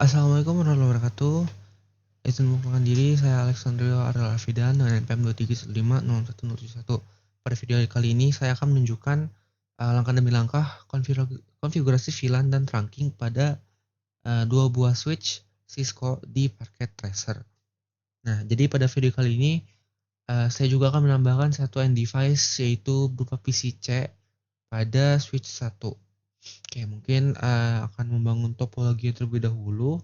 Assalamualaikum warahmatullahi wabarakatuh. Izin memperkenalkan diri, saya Alexandrio Ariel Alfidan dengan NPM 231501071. Pada video kali ini saya akan menunjukkan langkah demi langkah konfigurasi VLAN dan trunking pada dua buah switch Cisco di paket tracer. Nah, jadi pada video kali ini saya juga akan menambahkan satu end device yaitu berupa PC-C pada switch 1. Oke, mungkin akan membangun topologi terlebih dahulu.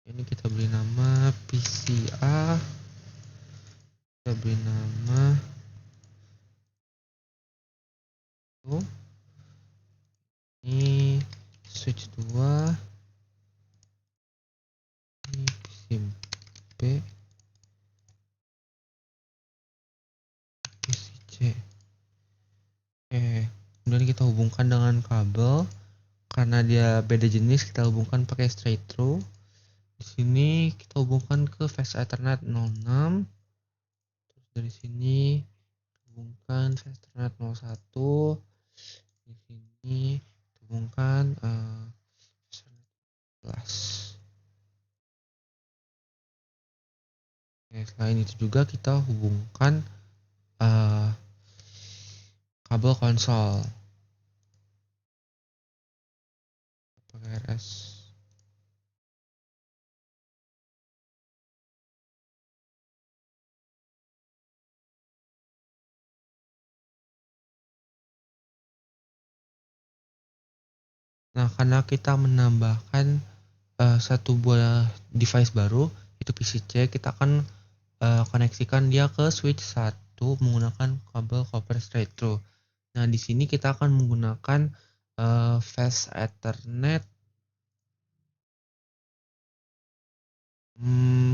Ini kita beri nama PCA, kita beri nama ini switch 2, ini sim B, PC C. Kemudian kita hubungkan dengan kabel. Karena dia beda jenis, kita hubungkan pakai straight through. Di sini kita hubungkan ke fast Ethernet 06. Terus dari sini hubungkan fast Ethernet 01. Di sini hubungkan fast Ethernet 11. Selain itu juga kita hubungkan kabel konsol pakai RS. Nah, karena kita menambahkan satu buah device baru, itu PC-C, kita akan koneksikan dia ke switch 1 menggunakan kabel copper straight through. Nah, di sini kita akan menggunakan fast Ethernet.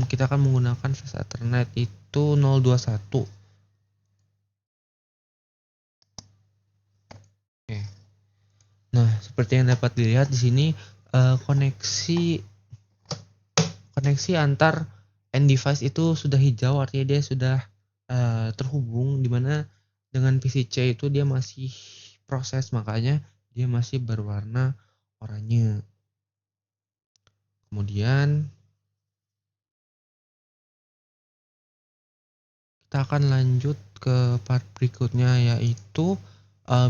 Kita akan menggunakan fast Ethernet itu 021. Oke. Nah, seperti yang dapat dilihat di sini koneksi antar end device itu sudah hijau, artinya dia sudah terhubung, dimana dengan PC-C itu dia masih proses, makanya dia masih berwarna oranye. Kemudian kita akan lanjut ke part berikutnya, yaitu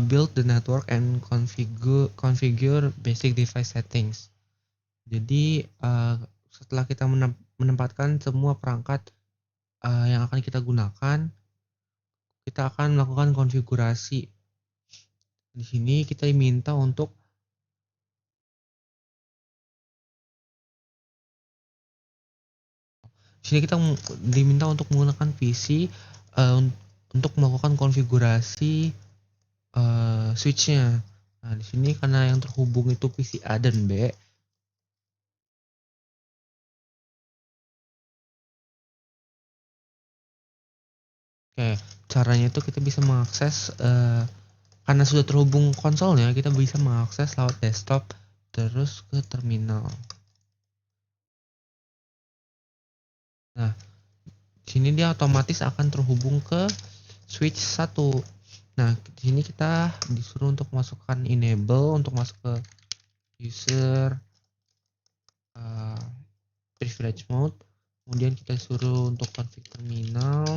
build the network and configure basic device settings. Jadi setelah kita menempatkan semua perangkat yang akan kita gunakan, kita akan melakukan konfigurasi. Di sini kita diminta untuk menggunakan PC untuk melakukan konfigurasi switchnya. Nah, di sini karena yang terhubung itu PC A dan B. Oke, caranya itu kita bisa mengakses karena sudah terhubung konsolnya, kita bisa mengakses lewat desktop terus ke terminal. Nah, di sini dia otomatis akan terhubung ke switch 1. Nah, di sini kita disuruh untuk masukkan enable untuk masuk ke user privilege mode. Kemudian kita disuruh untuk config terminal.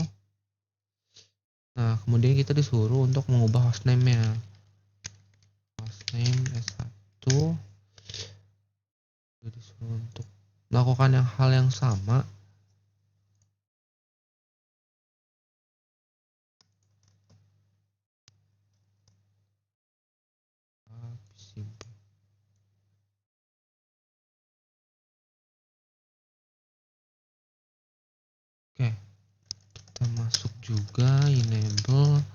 Nah, kemudian kita disuruh untuk mengubah hostname-nya. Hostname S1. Kita disuruh untuk melakukan hal yang sama. Oke, kita masuk juga enable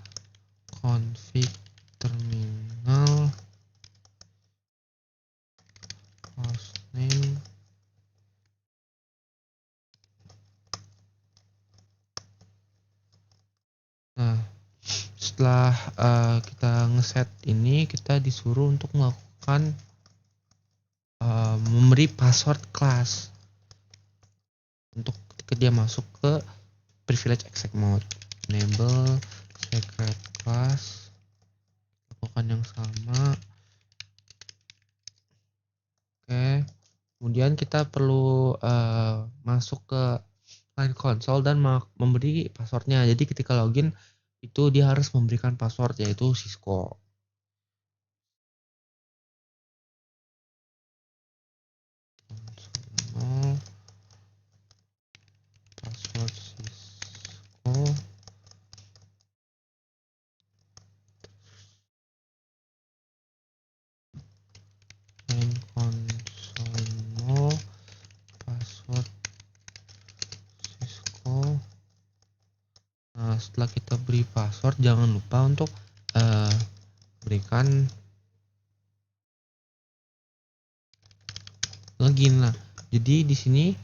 config terminal hostname. Nah, setelah kita ngeset ini, kita disuruh untuk melakukan memberi password kelas untuk dia masuk ke privilege exec mode. Enable secret class, lakukan yang sama. Oke, kemudian kita perlu masuk ke line console dan memberi passwordnya. Jadi ketika login itu dia harus memberikan password, yaitu Cisco. Password Cisco. Line console password Cisco. Nah, setelah kita beri password, jangan lupa untuk berikan login. Nah, jadi di sini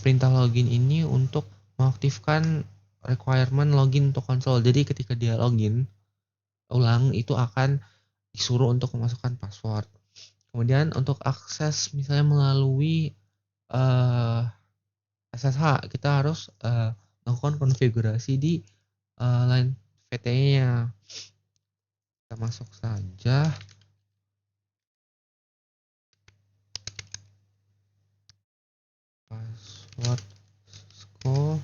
perintah login ini untuk mengaktifkan requirement login untuk konsol. Jadi ketika dia login ulang itu akan disuruh untuk memasukkan password. Kemudian untuk akses misalnya melalui SSH, kita harus melakukan konfigurasi di line VT-nya. Kita masuk saja. Password Cisco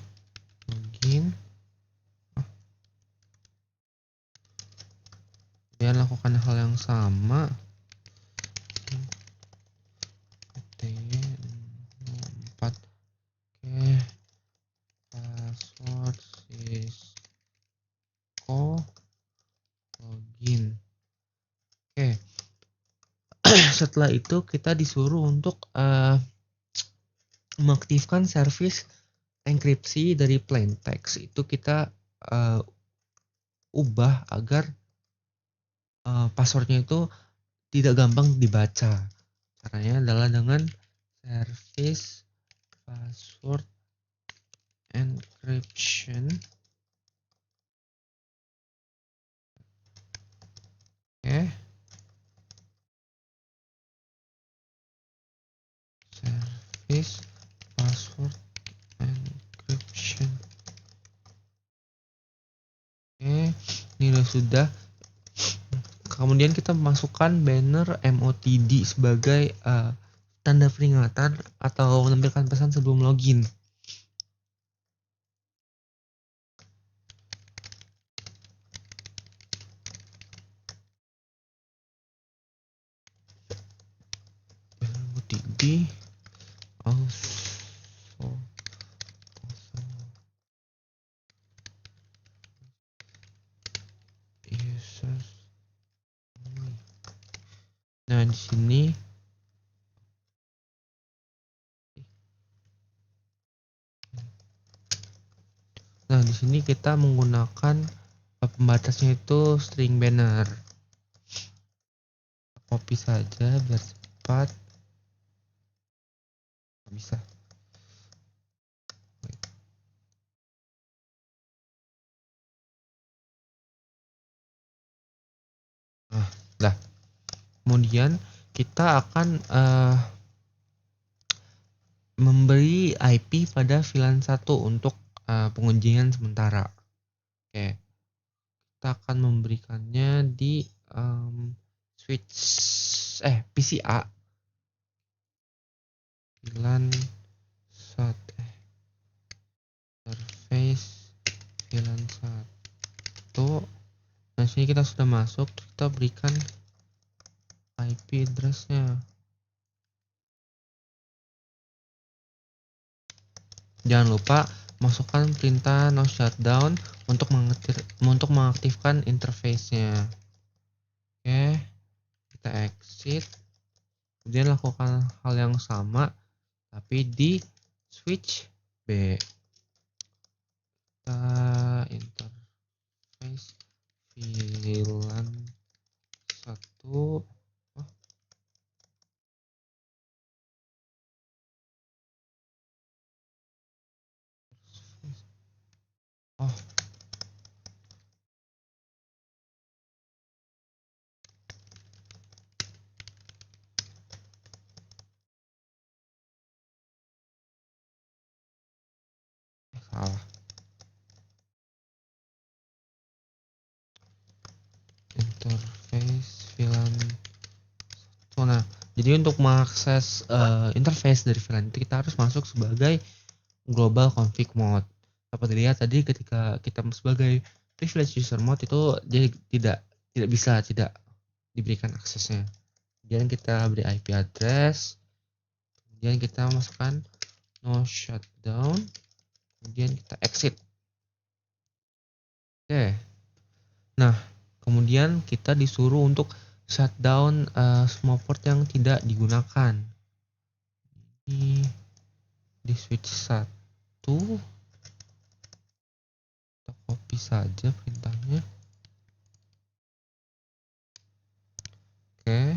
login. Kemudian lakukan hal yang sama. VT4. Oke. Password Cisco login. Oke. Setelah itu kita disuruh untuk mengaktifkan service enkripsi dari plain text. Itu kita ubah agar passwordnya itu tidak gampang dibaca. Caranya adalah dengan service password encryption. Oke. Service password encryption. Oke, ini sudah. Kemudian kita masukkan banner MOTD sebagai tanda peringatan atau menampilkan pesan sebelum login. MOTD also users. Nah, di sini kita menggunakan pembatasnya itu string banner. Copy saja biar cepat. Bisa. Nah, kemudian kita akan memberi IP pada VLAN 1 untuk pengujian sementara. Oke, kita akan memberikannya di PCA VLAN 1 interface VLAN 1. Nah, sini kita sudah masuk, kita berikan IP address-nya. Jangan lupa masukkan perintah no shutdown untuk mengaktifkan interface-nya. Oke, kita exit. Kemudian lakukan hal yang sama tapi di switch B. Kita interface VLAN 1. Oh, salah. Interface VLAN. Nah, jadi untuk mengakses interface dari VLAN itu kita harus masuk sebagai global config mode. Dapat dilihat tadi ketika kita sebagai privilege user mode itu jadi tidak diberikan aksesnya. Kemudian kita beri IP address, kemudian kita masukkan no shutdown, kemudian kita exit. Oke. Nah, kemudian kita disuruh untuk shutdown semua port yang tidak digunakan. Di switch 1 kita copy saja perintahnya. Oke.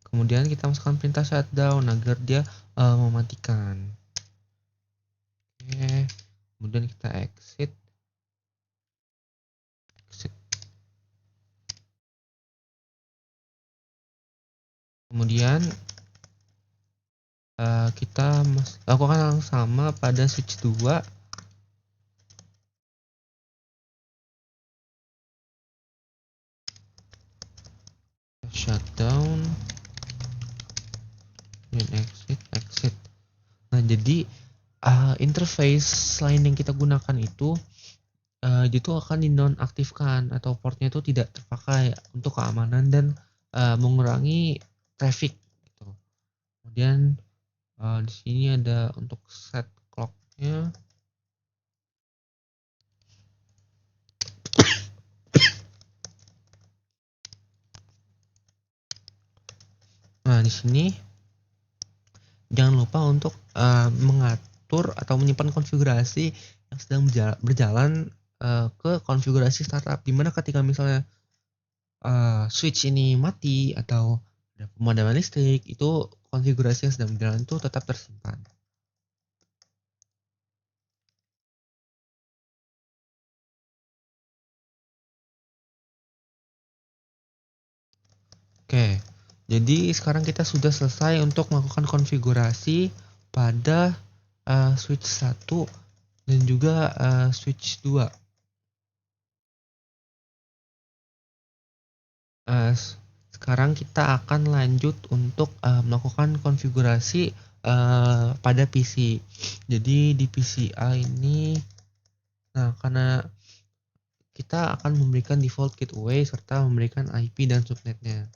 Kemudian kita masukkan perintah shutdown agar dia mematikan. Oke. Kemudian kita exit. Kemudian kita lakukan hal yang sama pada switch 2. Shutdown dan exit. Nah, jadi interface lain yang kita gunakan itu akan dinonaktifkan atau portnya itu tidak terpakai untuk keamanan dan mengurangi traffic gitu. Kemudian di sini ada untuk set clocknya. Nah, di sini jangan lupa untuk mengatur atau menyimpan konfigurasi yang sedang berjalan ke konfigurasi startup, dimana ketika misalnya switch ini mati atau ada pemadaman listrik, itu konfigurasi yang sedang berjalan itu tetap tersimpan. Oke, jadi sekarang kita sudah selesai untuk melakukan konfigurasi pada switch 1 dan juga switch 2. Sekarang kita akan lanjut untuk melakukan konfigurasi pada PC. Jadi di PCA ini, nah karena kita akan memberikan default gateway serta memberikan IP dan subnetnya.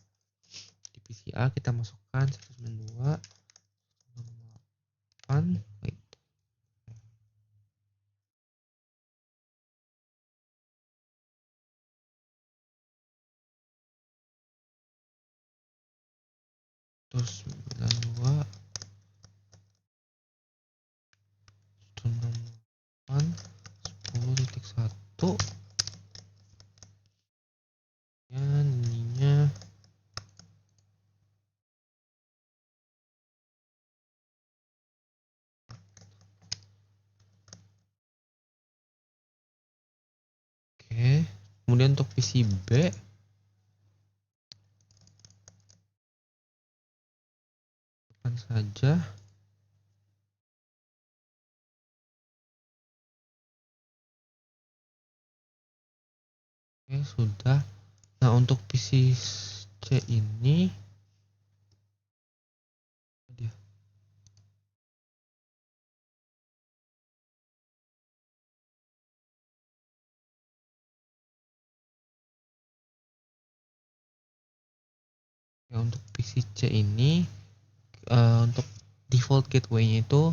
Di PCA kita masukkan 192.168. Terus 10.1 dan ininya oke. Kemudian untuk PCB saja. Oke, sudah. Nah, untuk PC C ini ya, untuk PC C ini untuk default gateway-nya itu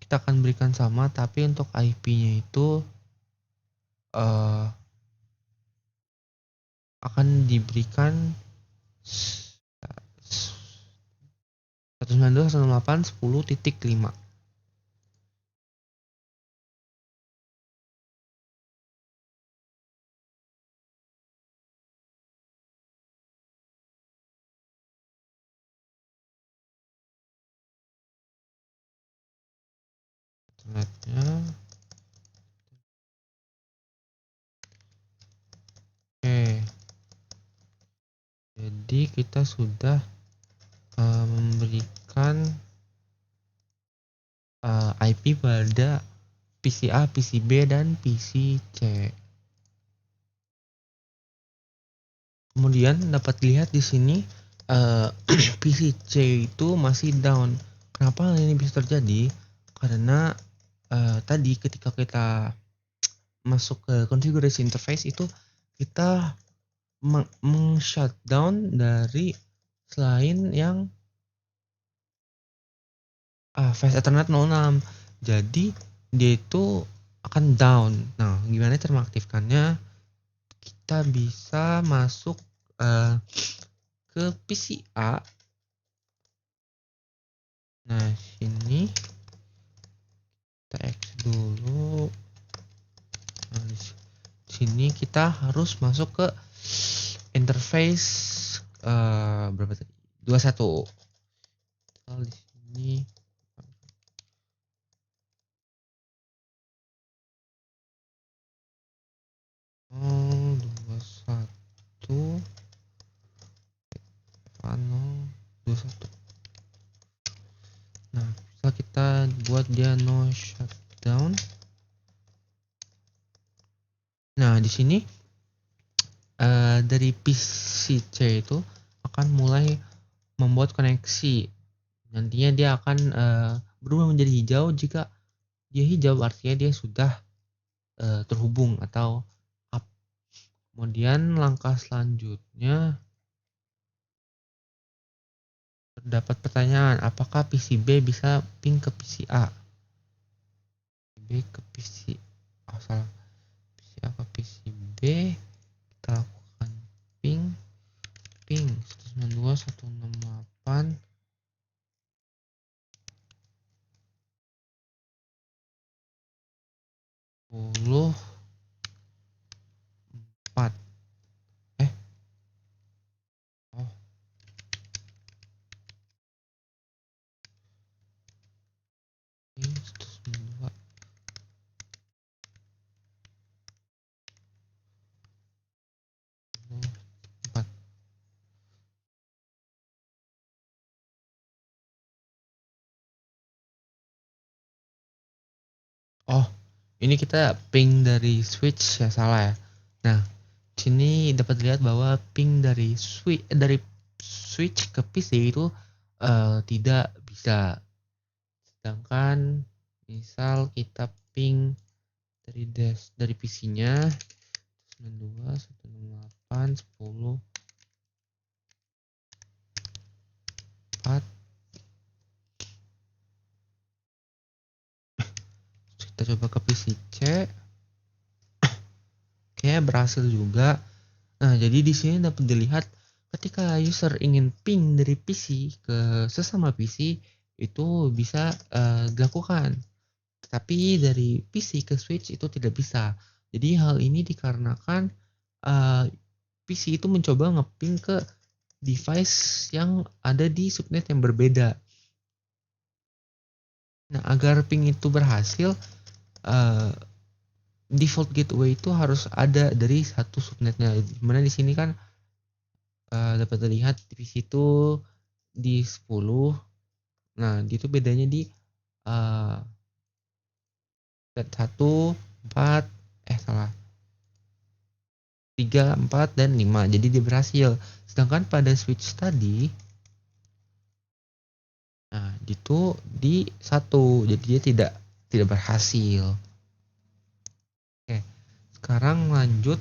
kita akan berikan sama, tapi untuk IP-nya itu akan diberikan 192.168.10.5. Internetnya oke, jadi kita sudah memberikan IP pada PC A, PC B, dan PC C. Kemudian dapat dilihat di sini PC C itu masih down. Kenapa hal ini bisa terjadi? Karena tadi ketika kita masuk ke konfigurasi interface itu kita meng-shutdown dari selain yang Fast Ethernet 06. Jadi dia itu akan down. Nah, gimana cara mengaktifkannya? Kita bisa masuk ke PC A. Nah, sini kita X dulu. Nah, di sini kita harus masuk ke interface berapa tadi? 21. Di sini oh, 21 21. Nah, bisa kita buat dia no shutdown. Nah, di sini dari PC C itu akan mulai membuat koneksi. Nantinya dia akan berubah menjadi hijau. Jika dia hijau artinya dia sudah terhubung atau up. Kemudian langkah selanjutnya terdapat pertanyaan, apakah PC B bisa ping ke PC A? B ke PC A, salah. PC A ke PC B, kita lakukan ping 192.168 10 4 oh ini 192 4. Oh, ini kita ping dari switch ya, salah ya. Nah, sini dapat dilihat bahwa ping dari switch ke PC itu tidak bisa. Sedangkan misal kita ping dari PC-nya 92 168 10 4, kita coba ke PC C, kayaknya berhasil juga. Nah, jadi di sini dapat dilihat ketika user ingin ping dari PC ke sesama PC itu bisa dilakukan. Tapi dari PC ke switch itu tidak bisa. Jadi hal ini dikarenakan PC itu mencoba ngeping ke device yang ada di subnet yang berbeda. Nah, agar ping itu berhasil, default gateway itu harus ada dari satu subnetnya. Dimana di sini kan dapat terlihat di PC itu di 10. Nah, itu bedanya di set 1, 4, salah. 3, 4, dan 5. Jadi dia berhasil. Sedangkan pada switch tadi, nah itu di 1. Jadi dia tidak berhasil. Oke, sekarang lanjut.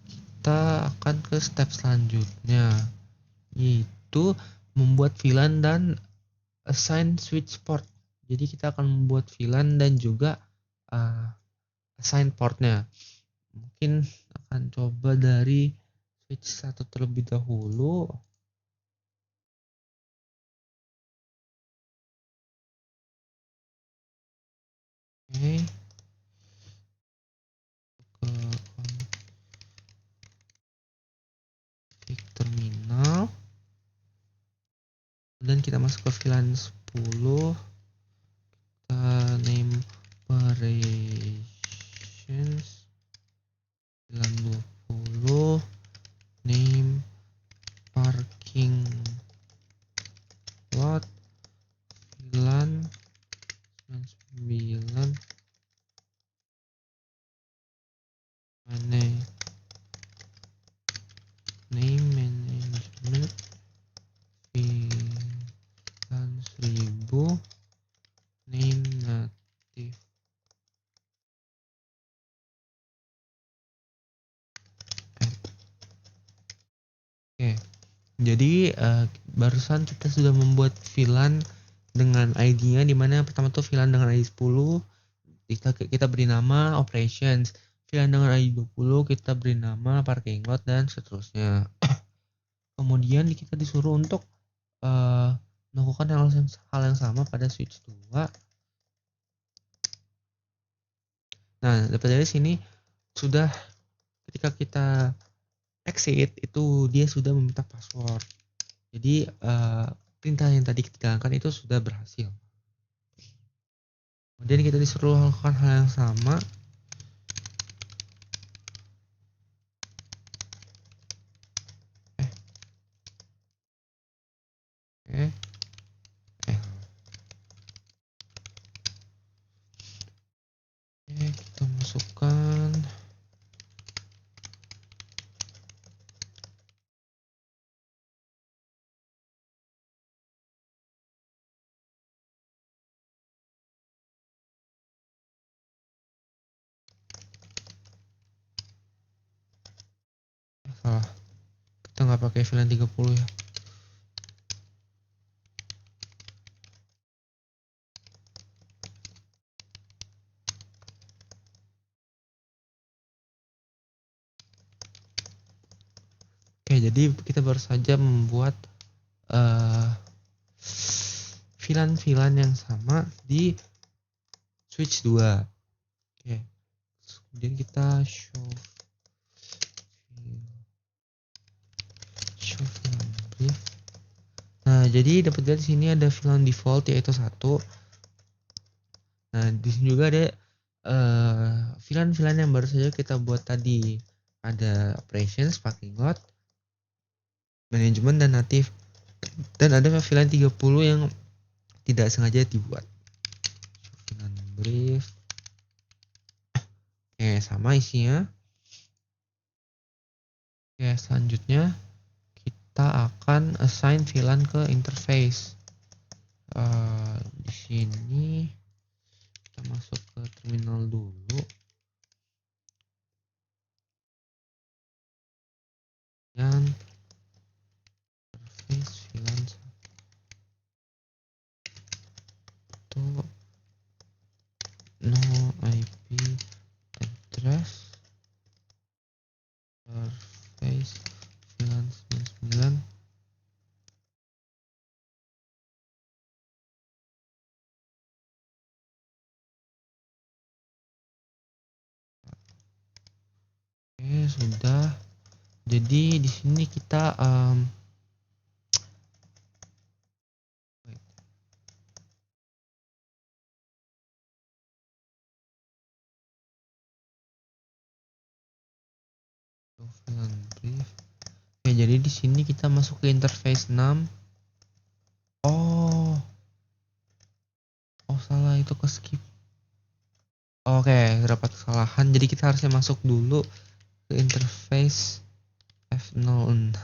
Kita akan ke step selanjutnya, yaitu membuat VLAN dan assign switch port. Jadi kita akan membuat VLAN dan juga assign portnya. Mungkin akan coba dari switch 1 terlebih dahulu. Oke, ke config terminal, dan kita masuk ke VLAN 10, kita name operations VLAN 20, name parking lot VLAN 99 name management VLAN 1000 name native. Oke, jadi barusan kita sudah membuat VLAN dengan ID-nya, dimana pertama tuh VLAN dengan ID 10 kita beri nama operations, VLAN dengan ID 20 kita beri nama parking lot, dan seterusnya. Kemudian kita disuruh untuk melakukan hal yang sama pada switch 2. Nah, dapat dari sini sudah ketika kita exit itu dia sudah meminta password. Jadi perintah yang tadi kita jalankan itu sudah berhasil. Kemudian kita disuruh melakukan hal yang sama. Oke. Kita masukkan salah. Kita nggak pakai VLAN 30 ya. Oke, jadi kita baru saja membuat VLAN yang sama di switch 2. Oke. Kemudian kita show VLAN brief. Nah, jadi dapat lihat di sini ada VLAN default yaitu 1. Nah, di sini juga ada VLAN yang baru saja kita buat tadi. Ada operations, parking lot, management, dan native. Dan ada VLAN 30 yang tidak sengaja dibuat. VLAN brief. Oke, sama isinya. Oke, selanjutnya kita akan assign VLAN ke interface. Di sini kita masuk ke terminal dulu. Dan interface VLAN 1 no IP address interface VLAN 99. Oke, sudah. Jadi di sini kita VLAN brief. Oke, jadi di sini kita masuk ke interface 6. Oh, salah, itu ke skip. Oke, terdapat kesalahan. Jadi kita harusnya masuk dulu ke interface F06.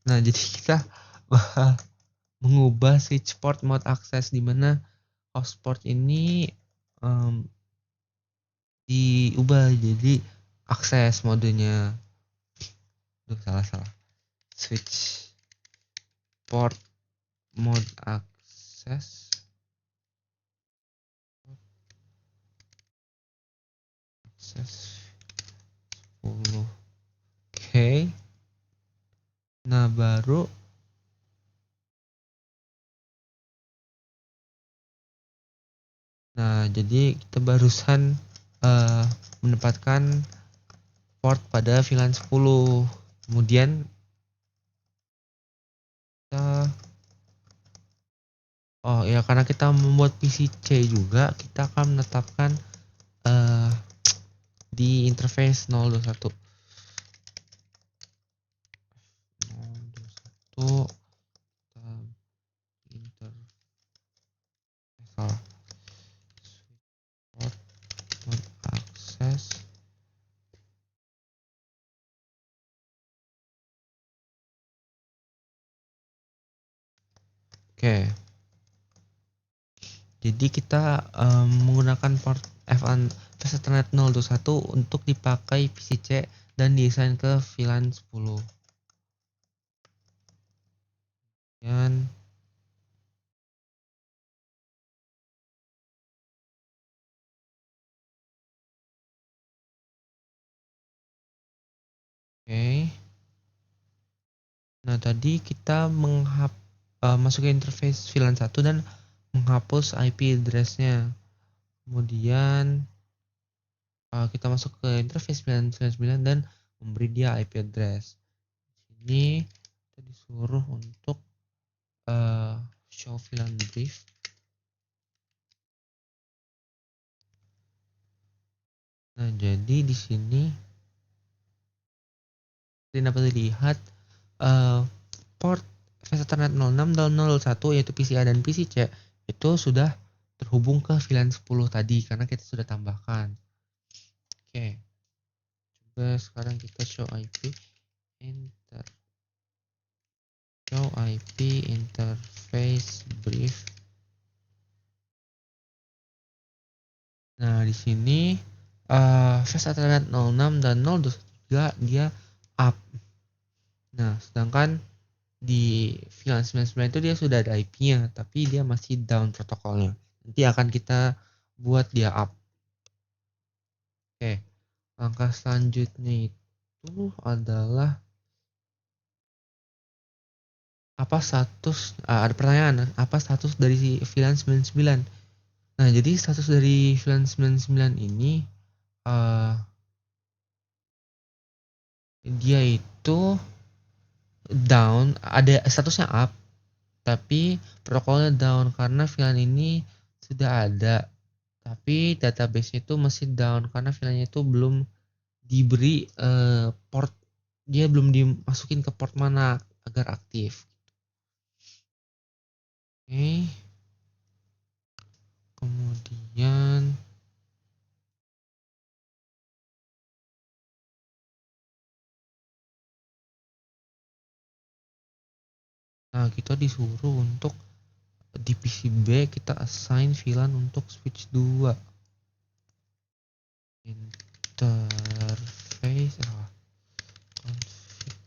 Nah, jadi kita mengubah switch port mode access, di mana host port ini diubah jadi akses modenya. Salah. Switch port mode access 10. Oke. Nah, baru jadi kita barusan menempatkan port pada VLAN 10. Kemudian kita karena kita membuat PCC juga, kita akan menetapkan di interface 021. 021 salah. Port mode access Oke, jadi kita menggunakan port F1 Fast Ethernet 021 untuk dipakai PCC dan desain ke VLAN 10. Dan oke. Nah, tadi kita masuk ke interface VLAN 1 dan menghapus IP address-nya. Kemudian kita masuk ke interface VLAN 99 dan memberi dia IP address. Ini kita disuruh untuk show VLAN brief. Nah, jadi di sini dapat dilihat port Fast Ethernet 06 dan 01 yaitu PCA dan PCC itu sudah terhubung ke VLAN 10 tadi karena kita sudah tambahkan. Oke, coba sekarang kita show IP interface brief. Nah, di sini Fast Ethernet 06 dan 02 dia up. Nah, sedangkan di VLAN 99 itu dia sudah ada IP-nya, tapi dia masih down protokolnya. Nanti akan kita buat dia up. Oke, langkah selanjutnya itu adalah apa status, ada pertanyaan, apa status dari VLAN 99? Nah, jadi status dari VLAN 99 ini dia itu down, ada statusnya up, tapi protokolnya down karena VLAN ini sudah ada, tapi database itu masih down karena VLAN-nya itu belum diberi port, dia belum dimasukin ke port mana agar aktif. Oke, kemudian nah kita disuruh untuk di PCB kita assign VLAN untuk switch 2 interface config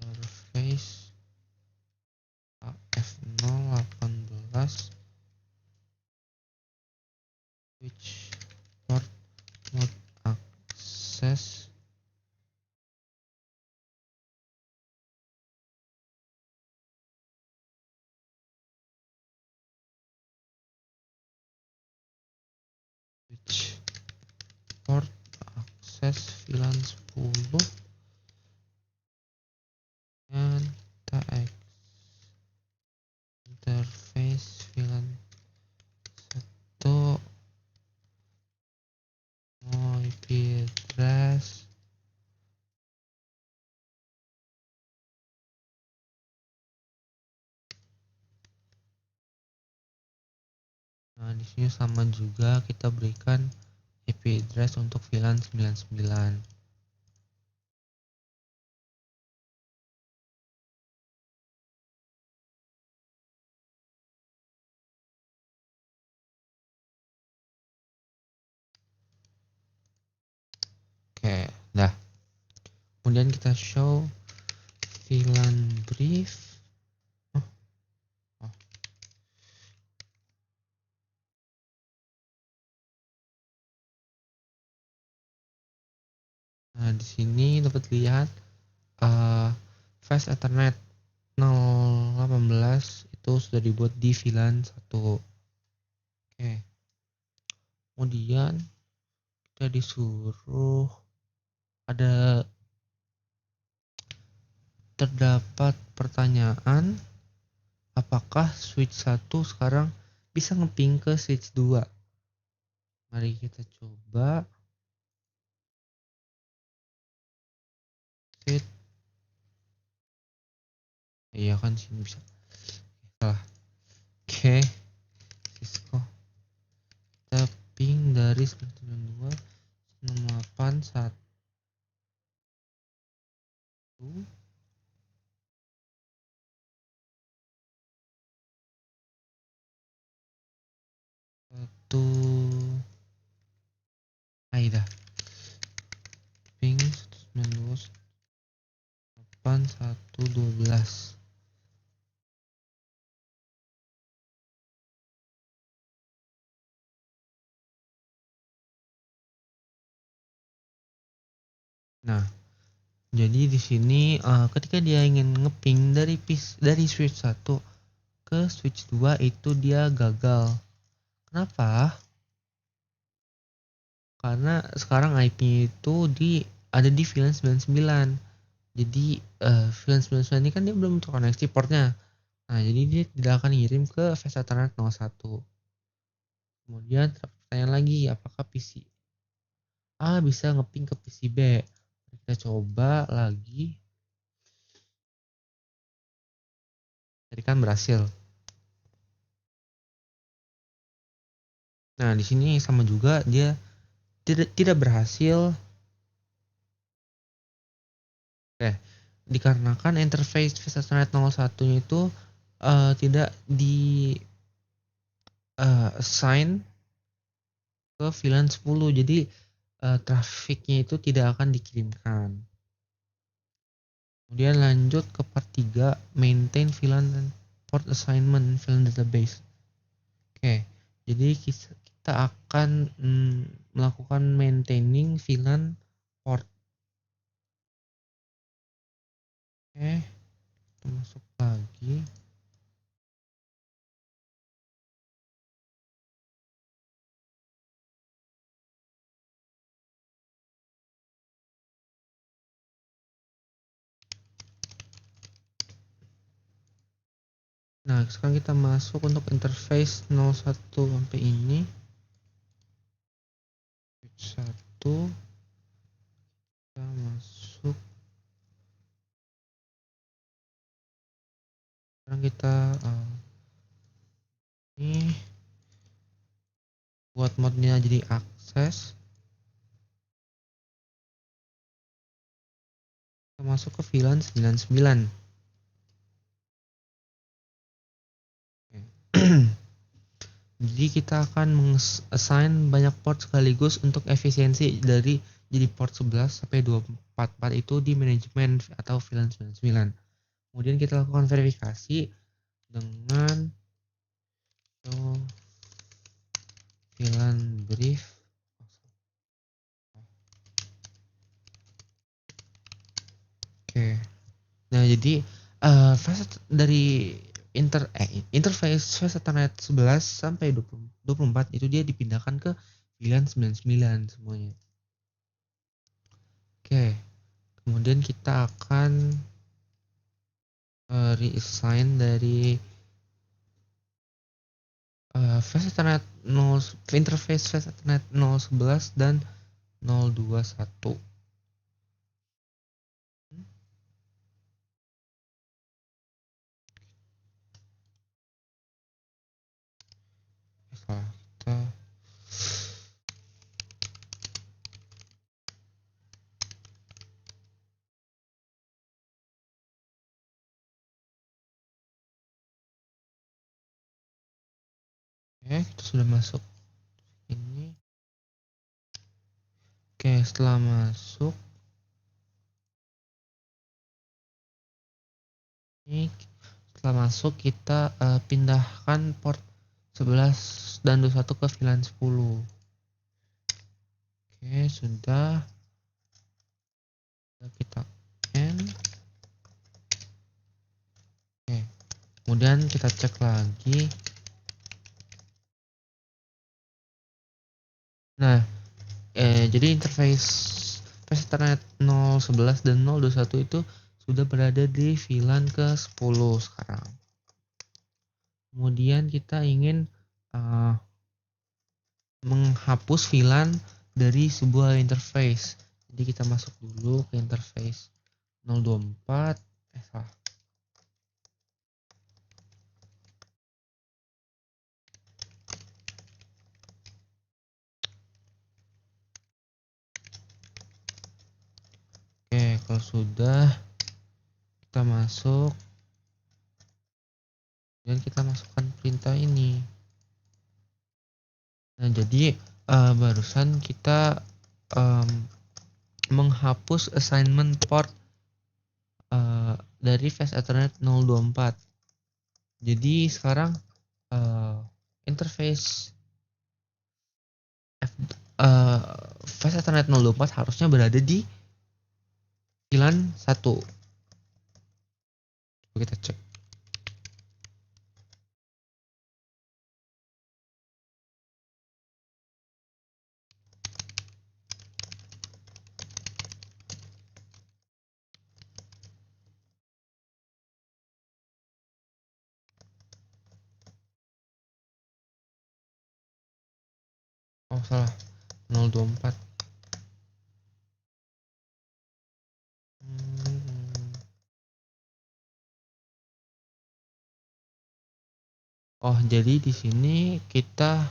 interface AF018 switch port mode access. Switch port access VLAN 10 dan TX interface VLAN 1 IP address. Nah, di sini sama juga kita berikan IP address untuk VLAN 99. Oke, dah. Kemudian kita show VLAN brief. Oh. Nah, di sini dapat lihat Fast Ethernet 018 itu sudah dibuat di VLAN 1. Oke. Kemudian kita disuruh terdapat pertanyaan apakah switch 1 sekarang bisa ngeping ke switch 2. Mari kita coba. Switch. Iya kan sini bisa. Salah. Oke. Cisco. Kita ping dari 992 681. satu dah ping 192.112. Nah, jadi di sini ketika dia ingin ngeping dari switch 1 ke switch 2 itu dia gagal. Kenapa? Karena sekarang IP-nya itu ada di VLAN 99. Jadi VLAN 99 ini kan dia belum terkoneksi portnya. Nah, jadi dia tidak akan ngirim ke VSA Ethernet 01. Kemudian pertanyaan lagi, apakah PC A bisa ngeping ke PC B? Kita coba lagi. Tadi kan berhasil. Nah, di sini sama juga dia tidak berhasil. Oke, dikarenakan interface VSA Ethernet 01-nya itu tidak di assign ke VLAN 10. Jadi trafiknya itu tidak akan dikirimkan. Kemudian lanjut ke part 3, maintain VLAN dan port assignment VLAN database. Oke, jadi kita akan melakukan maintaining VLAN port. Oke, kita masuk lagi. Nah, sekarang kita masuk untuk interface 01 sampai ini. Switch 1. Kita masuk. Sekarang kita ini buat modnya jadi akses. Kita masuk ke VLAN 99. Jadi kita akan meng-assign banyak port sekaligus untuk efisiensi dari jadi port 11 sampai 244 itu di manajemen atau VLAN 99. Kemudian kita lakukan verifikasi dengan show VLAN brief. Oke. Nah, jadi dari interface VSA Ethernet 11 sampai 24 itu dia dipindahkan ke VLAN 99 semuanya. Oke. Kemudian kita akan reassign dari VSA Ethernet 0 interface VSA Ethernet 011 dan 021. Salah kita. Oke, kita sudah masuk ini. Oke, setelah masuk ini, setelah masuk kita pindahkan port 11 dan 21 ke VLAN 10. Oke, sudah kita end. Oke, kemudian kita cek lagi. Nah, jadi interface Ethernet 011 dan 021 itu sudah berada di VLAN ke 10 sekarang. Kemudian kita ingin menghapus VLAN dari sebuah interface. Jadi kita masuk dulu ke interface 024. Salah. Oke, kalau sudah kita masuk dan kita masukkan perintah ini. Nah, jadi barusan kita em, menghapus assignment port dari Fast Ethernet 024. Jadi sekarang eh, interface F, eh, Fast Ethernet 024 harusnya berada di VLAN 1. Coba kita cek. Oh, salah. 024. Hmm. Oh, jadi di sini kita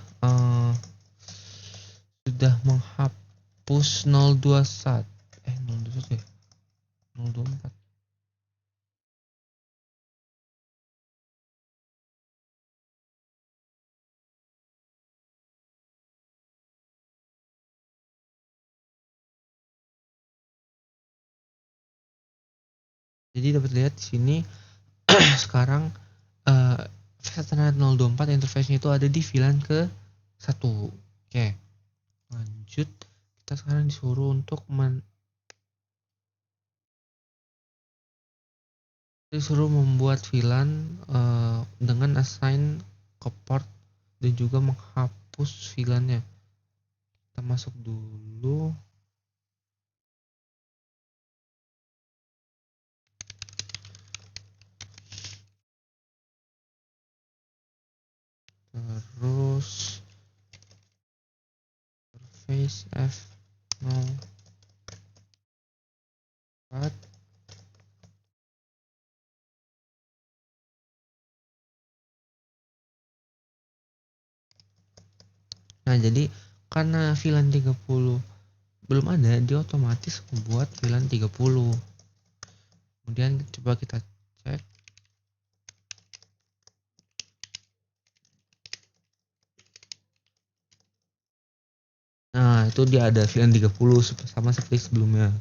sudah menghapus 021. 021 ya? 024. Jadi dapat lihat di sini sekarang eh Ethernet 024 interface-nya itu ada di VLAN ke 1. Oke, lanjut. Kita sekarang disuruh untuk membuat VLAN dengan assign ke port dan juga menghapus VLAN-nya. Kita masuk dulu. Terus interface F04. Nah, jadi karena VLAN 30 belum ada, dia otomatis membuat VLAN 30. Kemudian coba kita cek. Nah, itu dia ada VLAN 30 sama seperti sebelumnya.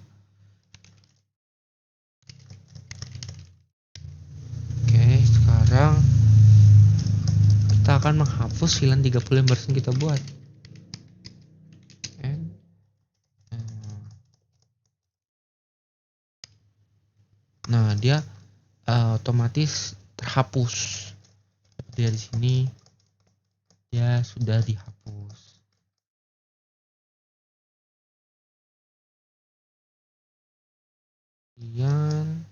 Oke, sekarang kita akan menghapus VLAN 30 yang barusan kita buat. Nah, dia otomatis terhapus. Dia di sini dia sudah dihapus. Kemudian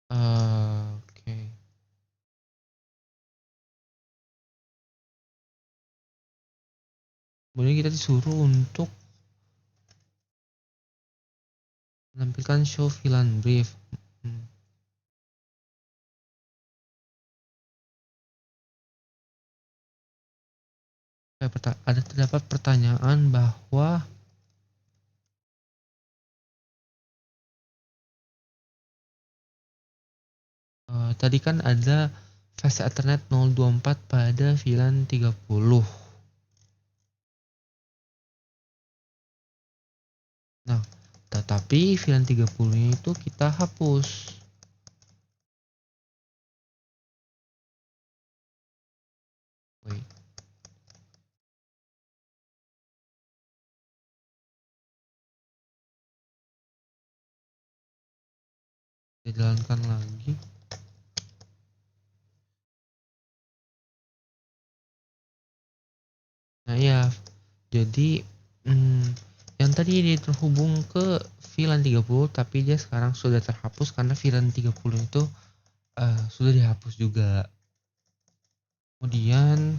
oke. Kemudian kita disuruh untuk menampilkan show VLAN brief. Ada terdapat pertanyaan bahwa tadi kan ada fast Ethernet 024 pada VLAN 30. Nah, tetapi VLAN 30-nya itu kita hapus. Wait. Kita jalankan lagi. Nah, ya. Jadi yang tadi dia terhubung ke VLAN 30 tapi dia sekarang sudah terhapus karena VLAN 30 itu sudah dihapus juga. Kemudian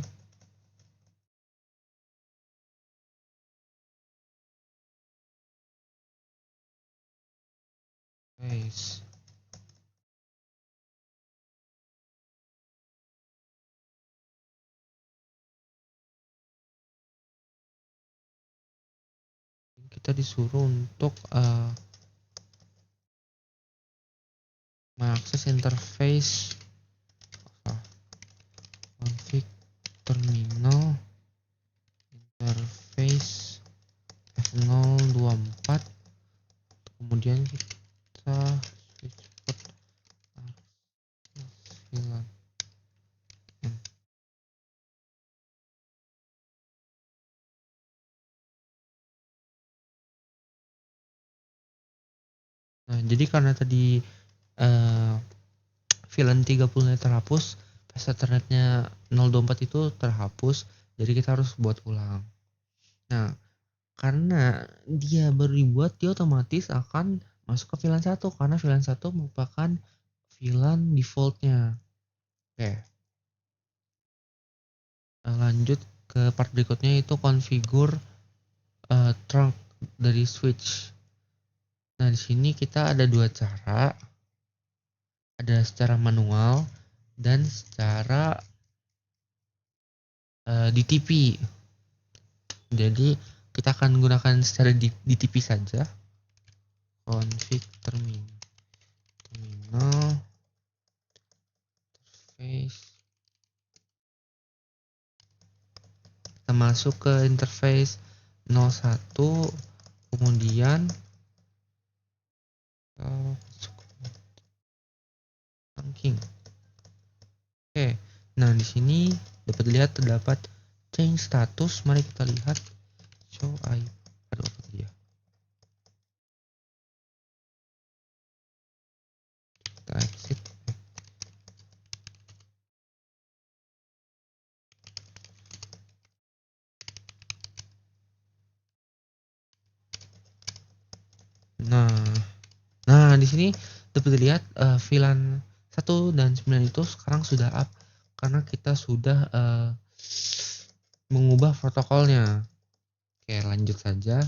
guys, kita disuruh untuk mengakses interface config terminal interface F024, kemudian kita switch port VLAN. Nah, jadi karena tadi VLAN 30 terhapus, pas Ethernetnya 024 itu terhapus, jadi kita harus buat ulang. Nah, karena dia baru dibuat, dia otomatis akan masuk ke VLAN 1 karena VLAN 1 merupakan VLAN defaultnya. Oke. Lanjut ke part berikutnya, itu configure trunk dari switch. Nah, di sini kita ada dua cara. Ada secara manual dan secara DTP. Jadi kita akan gunakan secara DTP saja. Config terminal interface. Kita masuk ke interface 01, kemudian masuk ke trunking. Oke. Nah, di sini dapat lihat terdapat change status. Mari kita lihat show IP. Aduh, apa dia? Kita exit. Nah, di sini dapat dilihat VLAN 1 dan 9 itu sekarang sudah up karena kita sudah mengubah protokolnya. Oke, lanjut saja.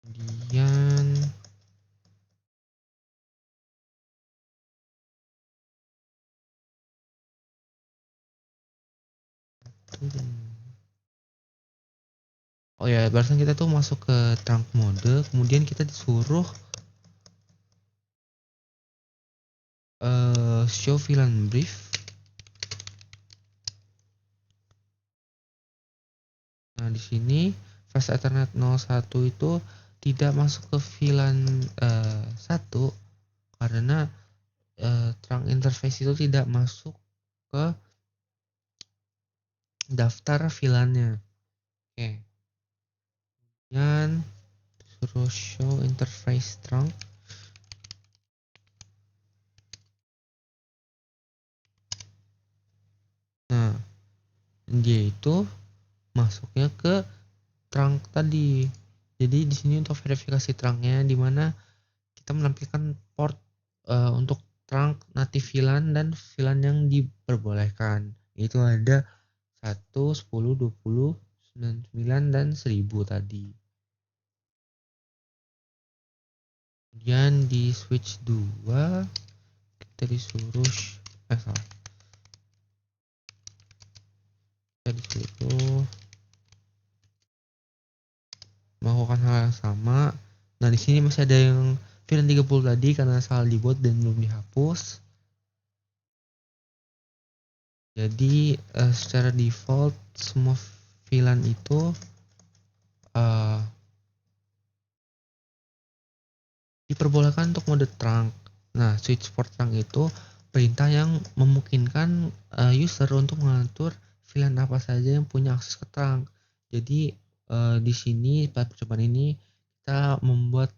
Kemudian oh ya, barusan kita tuh masuk ke trunk mode, kemudian kita disuruh show VLAN brief. Nah, di sini fast Ethernet 01 itu tidak masuk ke VLAN 1 karena trunk interface itu tidak masuk ke daftar VLAN-nya. Oke. Dan suruh show interface trunk. Nah, dia itu masuknya ke trunk tadi. Jadi di sini untuk verifikasi trunknya, di mana kita menampilkan port untuk trunk native VLAN dan VLAN yang diperbolehkan. Itu ada 1, 10, 20, 99 dan 1000 tadi. Kemudian di switch 2 kita disuruh kita disuruh melakukan hal yang sama. Nah, di sini masih ada yang VLAN 30 tadi karena salah dibuat dan belum dihapus. Jadi secara default semua VLAN itu diperbolehkan untuk mode trunk. Nah, switch port trunk itu perintah yang memungkinkan user untuk mengatur VLAN apa saja yang punya akses ke trunk. Jadi di sini pada percobaan ini kita membuat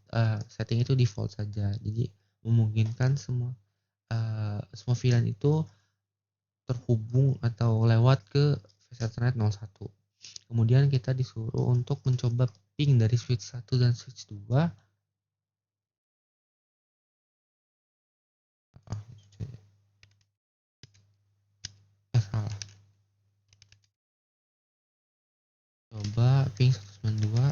setting itu default saja. Jadi memungkinkan semua VLAN itu terhubung atau lewat ke Ethernet 01. Kemudian kita disuruh untuk mencoba ping dari switch 1 dan switch 2. Salah. Coba ping 192.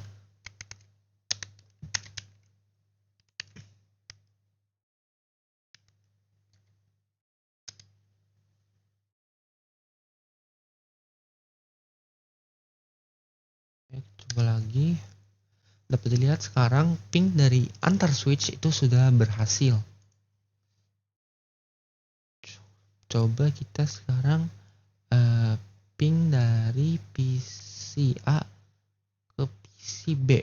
Coba lagi. Dapat dilihat sekarang ping dari antar switch itu sudah berhasil. coba kita sekarang ping dari PC A ke PC B.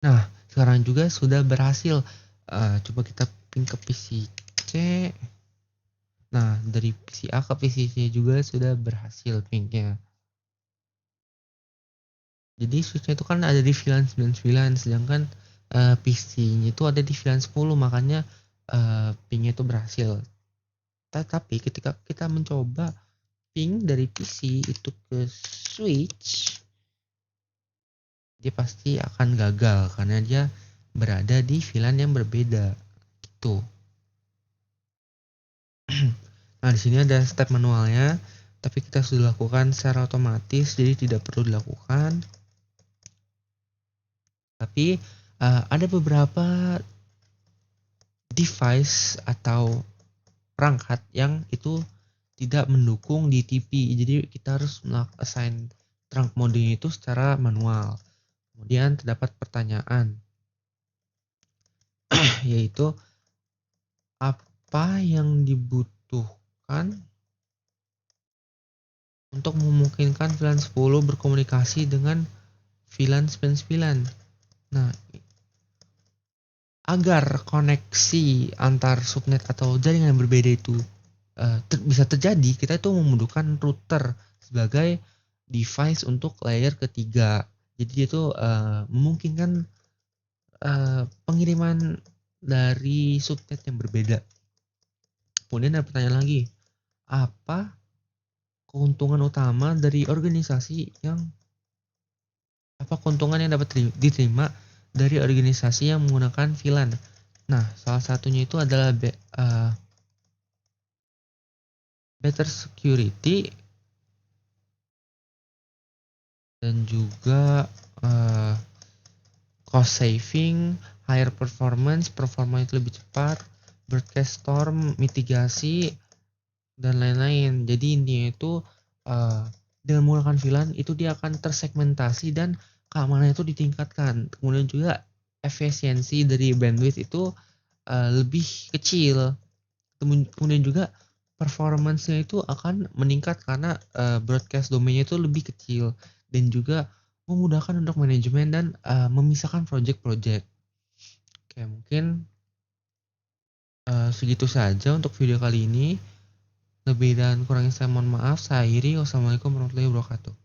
Nah, sekarang juga sudah berhasil. Coba kita ping ke PC C. Nah, dari PC A ke PC C juga sudah berhasil pingnya. Jadi switch-nya itu kan ada di VLAN 99, sedangkan PC-nya itu ada di VLAN 10, makanya pingnya itu berhasil. Tetapi ketika kita mencoba ping dari PC itu ke switch, dia pasti akan gagal karena dia berada di VLAN yang berbeda. Gitu. Nah, di sini ada step manualnya, tapi kita sudah lakukan secara otomatis, jadi tidak perlu dilakukan. Tapi ada beberapa device atau perangkat yang itu tidak mendukung DTP. Jadi kita harus assign trunk mode itu secara manual. Kemudian terdapat pertanyaan yaitu apa yang dibutuhkan untuk memungkinkan VLAN 10 berkomunikasi dengan VLAN 99. Nah, agar koneksi antar subnet atau jaringan yang berbeda itu bisa terjadi, kita itu membutuhkan router sebagai device untuk layer ketiga. Jadi itu memungkinkan pengiriman dari subnet yang berbeda. Kemudian ada pertanyaan lagi, apa keuntungan utama dari keuntungan yang dapat diterima dari organisasi yang menggunakan VLAN? Nah, salah satunya itu adalah better security dan juga cost saving, higher performance, performa itu lebih cepat, broadcast storm, mitigasi, dan lain-lain. Jadi intinya itu dengan menggunakan VLAN itu dia akan tersegmentasi dan keamanannya itu ditingkatkan. Kemudian juga efisiensi dari bandwidth itu lebih kecil. Kemudian juga performance-nya itu akan meningkat karena broadcast domainnya itu lebih kecil dan juga memudahkan untuk manajemen dan memisahkan project-project. Oke, mungkin segitu saja untuk video kali ini. Lebih dan kurangnya saya mohon maaf. Saya akhiri. Wassalamualaikum warahmatullahi wabarakatuh.